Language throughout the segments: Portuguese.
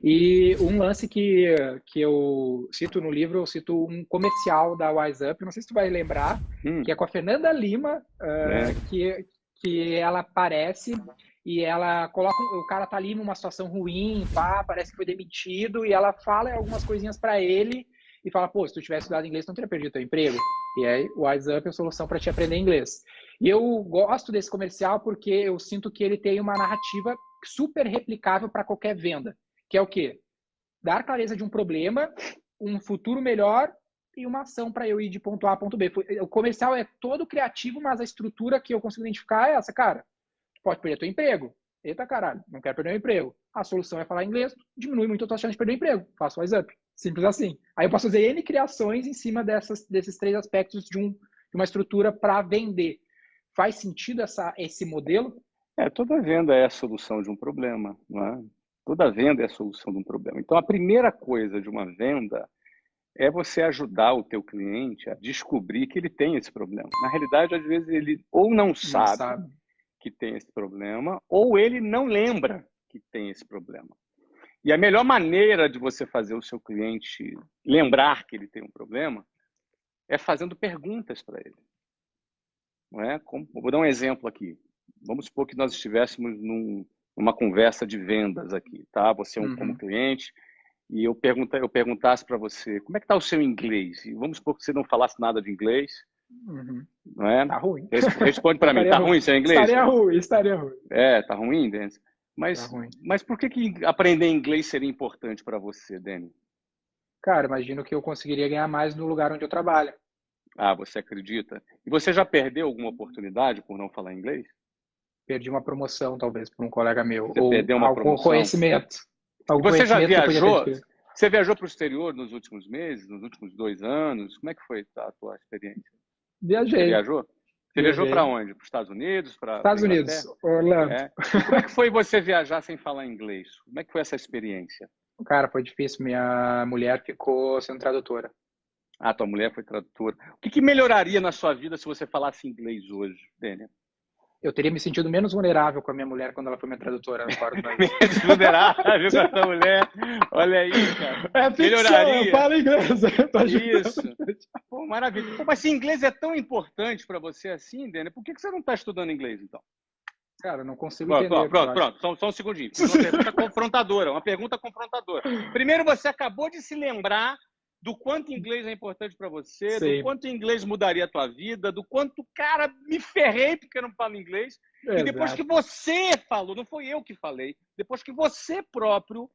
E um lance que eu cito no livro, eu cito um comercial da Wise Up, não sei se tu vai lembrar, que é Hum, com a Fernanda Lima, lembro. que ela aparece e ela coloca, o cara tá ali numa situação ruim, pá, parece que foi demitido, e ela fala algumas coisinhas para ele e fala, pô, se tu tivesse estudado inglês, tu não teria perdido teu emprego. E aí, o Wise Up é a solução para te aprender inglês. E eu gosto desse comercial porque eu sinto que ele tem uma narrativa super replicável para qualquer venda, que é o quê? Dar clareza de um problema, um futuro melhor e uma ação para eu ir de ponto A a ponto B. O comercial é todo criativo, mas a estrutura que eu consigo identificar é essa, cara. Pode perder teu emprego. Eita caralho, não quero perder o emprego. A solução é falar inglês, diminui muito a tua chance de perder o emprego. Faço o WhatsApp. Simples assim. Aí eu posso fazer N criações em cima desses três aspectos de uma estrutura para vender. Faz sentido esse modelo? Toda venda é a solução de um problema, não é? Toda venda é a solução de um problema. Então, a primeira coisa de uma venda é você ajudar o teu cliente a descobrir que ele tem esse problema. Na realidade, às vezes ele ou não Não sabe sabe. que tem esse problema, ou ele não lembra que tem esse problema. E a melhor maneira de você fazer o seu cliente lembrar que ele tem um problema é fazendo perguntas para ele. Não é? Vou dar um exemplo aqui. Vamos supor que nós estivéssemos numa conversa de vendas aqui, tá? Você como Uhum. cliente e eu perguntasse para você como é que está o seu inglês? E vamos supor que você não falasse nada de inglês, Uhum. não é? Tá ruim. Responde para mim, Estaria tá ruim. ruim seu inglês? Estaria ruim, estaria ruim. Tá ruim, Denis? Tá Mas, ruim. mas por que aprender inglês seria importante para você, Denis? Cara, imagino que eu conseguiria ganhar mais no lugar onde eu trabalho. Ah, você acredita? E você já perdeu alguma oportunidade por não falar inglês? Perdi uma promoção, talvez, por um colega meu. Você Ou perdeu uma algum promoção? conhecimento. E Algum você já conhecimento que eu podia ter viajou? adquirido. Você viajou para o exterior nos últimos meses, nos últimos 2 anos? Como é que foi a tua experiência? Você Viajei. viajou? Você viajou para Viajei. onde? Para os Estados Unidos? Para Estados Unidos, Inglaterra? Orlando. É. E como é que foi você viajar sem falar inglês? Como é que foi essa experiência? Cara, foi difícil. Minha mulher ficou sendo tradutora. Ah, tua mulher foi tradutora. O que melhoraria na sua vida se você falasse inglês hoje, Dênia? Eu teria me sentido menos vulnerável com a minha mulher quando ela foi minha tradutora fora do país. Menos vulnerável com a tua mulher. Olha aí, cara. É ficção, eu Melhoraria. falo inglês. Eu tô ajudando. Isso. Pô, maravilha. Pô, mas se inglês é tão importante para você assim, Dênia, por que você não está estudando inglês, então? Cara, eu não consigo Pronto, entender, pronto, Flávio. pronto. Só um segundinho. Fiz uma pergunta confrontadora, uma pergunta confrontadora. Primeiro, você acabou de se lembrar do quanto inglês é importante para você, do Sim, quanto inglês mudaria a tua vida, do quanto, cara, me ferrei porque eu não falo inglês. E depois que exato. você falou, não foi eu que falei, depois que você próprio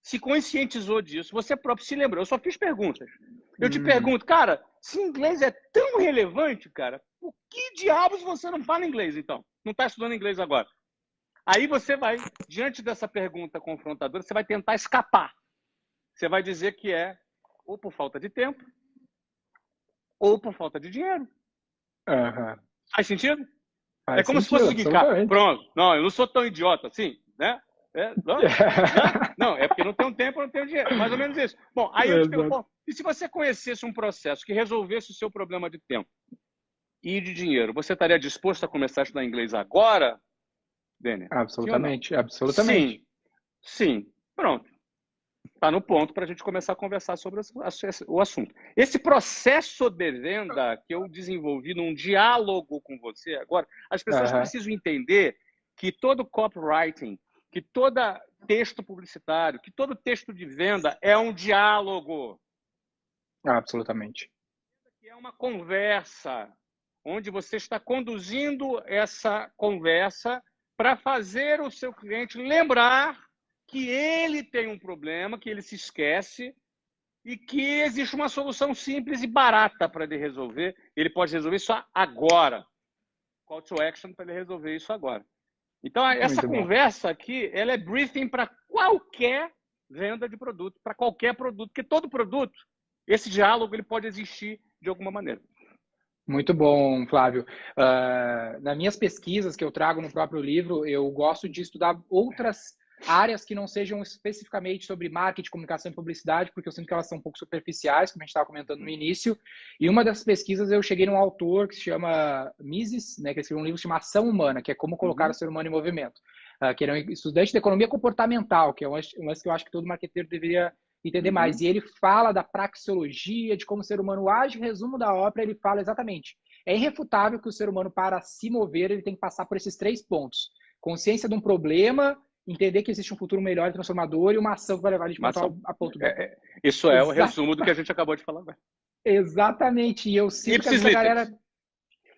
se conscientizou disso, você próprio se lembrou. Eu só fiz perguntas. Eu te Uhum. pergunto, cara, se inglês é tão relevante, cara, por que diabos você não fala inglês, então? Não está estudando inglês agora? Aí você vai, diante dessa pergunta confrontadora, você vai tentar escapar. Você vai dizer que é ou por falta de tempo, ou por falta de dinheiro. Aham. Faz sentido? É Faz como se fosse sentido, o seguinte, cara, absolutamente. pronto, não, eu não sou tão idiota assim, né? Não, é porque não tenho tempo, não tenho dinheiro. Mais ou menos isso. Bom, aí eu te pergunto, Exato. bom, e se você conhecesse um processo que resolvesse o seu problema de tempo e de dinheiro, você estaria disposto a começar a estudar inglês agora, Dênia? Sim ou não? Absolutamente, absolutamente. Sim, sim. Pronto. Está no ponto para a gente começar a conversar sobre o assunto. Esse processo de venda que eu desenvolvi num diálogo com você agora, as pessoas Aham. precisam entender que todo copywriting, que todo texto publicitário, que todo texto de venda é um diálogo, Absolutamente. que é uma conversa, onde você está conduzindo essa conversa para fazer o seu cliente lembrar que ele tem um problema, que ele se esquece e que existe uma solução simples e barata para ele resolver. Ele pode resolver isso agora. Call to action para ele resolver isso agora. Então, essa Muito bom. conversa aqui, ela é briefing para qualquer venda de produto, para qualquer produto, porque todo produto, esse diálogo, ele pode existir de alguma maneira. Muito bom, Flávio. Nas minhas pesquisas que eu trago no próprio livro, eu gosto de estudar outras áreas que não sejam especificamente sobre marketing, comunicação e publicidade, porque eu sinto que elas são um pouco superficiais, como a gente estava comentando no início. E uma dessas pesquisas eu cheguei num autor que se chama Mises, né, que escreveu um livro chamado Ação Humana, que é como colocar o ser humano em movimento. que ele é um estudante de economia comportamental, que é um lance que eu acho que todo marqueteiro deveria entender mais. E ele fala da praxeologia, de como o ser humano age. O resumo da ópera, ele fala exatamente. É irrefutável que o ser humano, para se mover, ele tem que passar por esses 3 pontos. Consciência de um problema, entender que existe um futuro melhor e transformador e uma ação que vai levar ele de ponto A a ponto B. Isso é o resumo do que a gente acabou de falar agora. Exatamente. E eu sinto que a galera...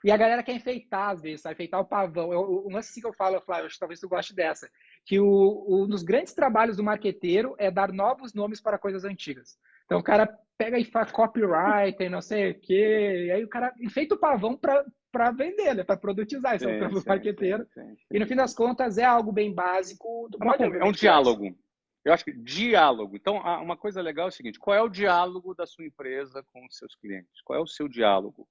E a galera quer enfeitar, às vezes, sabe? Enfeitar o pavão. Um lance assim que eu falo, Flávio, acho que talvez tu goste dessa, que um dos grandes trabalhos do marqueteiro é dar novos nomes para coisas antigas. Então o cara pega e faz copyright e não sei o quê, e aí o cara enfeita o pavão para vender, né? Para produtizar. Esse é o trampo do marqueteiro. E no fim das contas é algo bem básico. É um diálogo. Eu acho que diálogo. Então, uma coisa legal é o seguinte: qual é o diálogo da sua empresa com os seus clientes? Qual é o seu diálogo?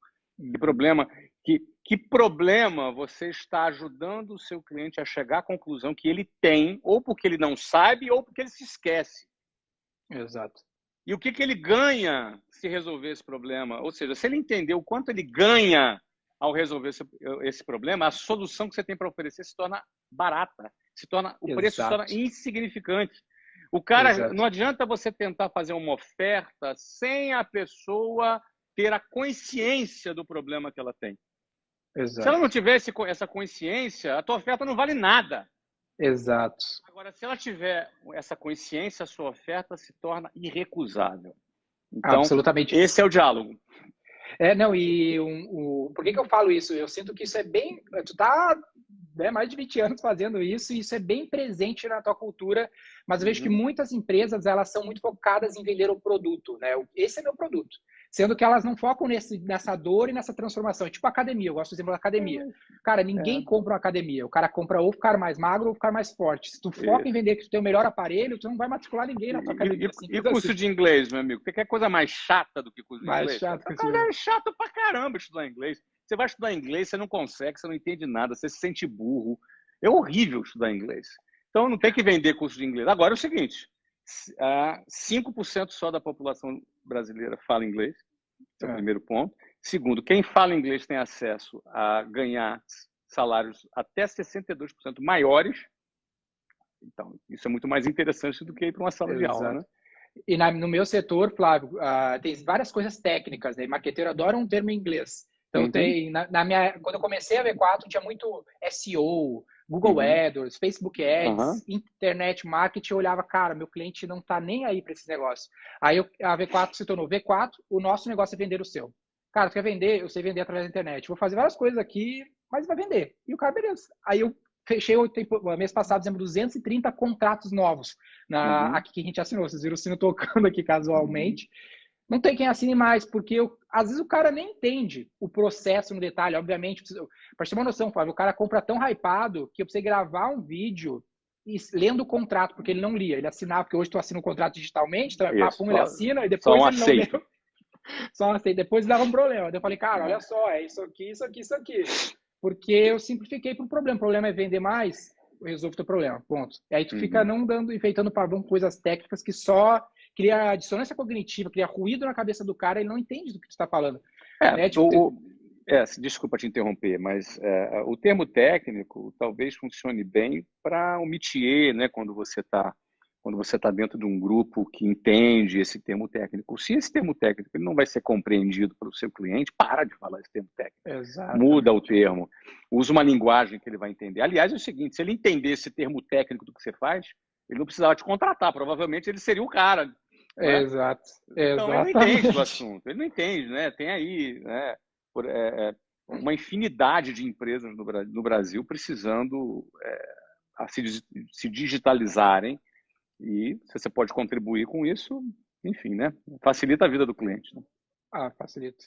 Que problema você está ajudando o seu cliente a chegar à conclusão que ele tem, ou porque ele não sabe, ou porque ele se esquece? Exato. E o que ele ganha se resolver esse problema? Ou seja, se ele entender o quanto ele ganha ao resolver esse problema, a solução que você tem para oferecer se torna barata, o preço se torna insignificante. O cara, não adianta você tentar fazer uma oferta sem a pessoa ter a consciência do problema que ela tem. Exato. Se ela não tiver essa consciência, a tua oferta não vale nada. Exato. Agora, se ela tiver essa consciência, a sua oferta se torna irrecusável. Então, absolutamente. Esse é o diálogo. Não, e por que eu falo isso? Eu sinto que isso é bem... Tu tá mais de 20 anos fazendo isso, e isso é bem presente na tua cultura, mas eu vejo que muitas empresas, elas são muito focadas em vender o produto, né? Esse é meu produto. Sendo que elas não focam nessa dor e nessa transformação. É tipo academia, eu gosto do exemplo da academia. Cara, ninguém compra uma academia. O cara compra ou ficar mais magro ou ficar mais forte. Se tu foca em vender que tu tem o melhor aparelho, tu não vai matricular ninguém na tua academia. E curso de inglês, meu amigo? Você quer coisa mais chata do que curso de inglês? É chato pra caramba estudar inglês. Você vai estudar inglês, você não consegue, você não entende nada, você se sente burro. É horrível estudar inglês. Então não tem que vender curso de inglês. Agora é o seguinte, 5% só da população brasileira fala inglês. Esse é o primeiro ponto. Segundo, quem fala inglês tem acesso a ganhar salários até 62% maiores. Então, isso é muito mais interessante do que ir para uma sala de aula, né? E no meu setor, Flávio, tem várias coisas técnicas, né? Marqueteiro adora um termo em inglês. Então, quando eu comecei a V4, tinha muito SEO, Google AdWords, Facebook Ads, Internet Marketing. Eu olhava, cara, meu cliente não tá nem aí para esse negócio. Aí a V4 se tornou V4, o nosso negócio é vender o seu. Cara, tu quer vender? Eu sei vender através da internet. Vou fazer várias coisas aqui, mas vai vender. E o cara, beleza. Aí eu fechei, mês passado, fizemos 230 contratos novos aqui que a gente assinou. Vocês viram o sino tocando aqui casualmente. Não tem quem assine mais, porque às vezes o cara nem entende o processo no detalhe. Obviamente, para ter uma noção, Flávio, o cara compra tão hypado que eu precisei gravar um vídeo lendo o contrato, porque ele não lia. Ele assinava, porque hoje tu assina o contrato digitalmente, então ele assina e depois ele não lê. Só aceita. Depois dava um problema. Eu falei, cara, olha só, é isso aqui, isso aqui, isso aqui. Porque eu simplifiquei para o problema. O problema é vender mais, eu resolvo o teu problema, ponto. E aí tu fica não enfeitando pavão com coisas técnicas que só cria dissonância cognitiva, cria ruído na cabeça do cara, ele não entende do que tu está falando. Desculpa te interromper, mas o termo técnico talvez funcione bem para um métier, né, quando você está dentro de um grupo que entende esse termo técnico. Se esse termo técnico ele não vai ser compreendido pelo seu cliente, para de falar esse termo técnico. Exatamente. Muda o termo, usa uma linguagem que ele vai entender. Aliás, é o seguinte, se ele entender esse termo técnico do que você faz, ele não precisava te contratar, provavelmente ele seria o cara. Né? Exato. Então, ele não entende do assunto, ele não entende, né? Tem aí, né, uma infinidade de empresas no Brasil precisando se digitalizarem, e se você pode contribuir com isso, enfim, né? Facilita a vida do cliente. Né? Facilita.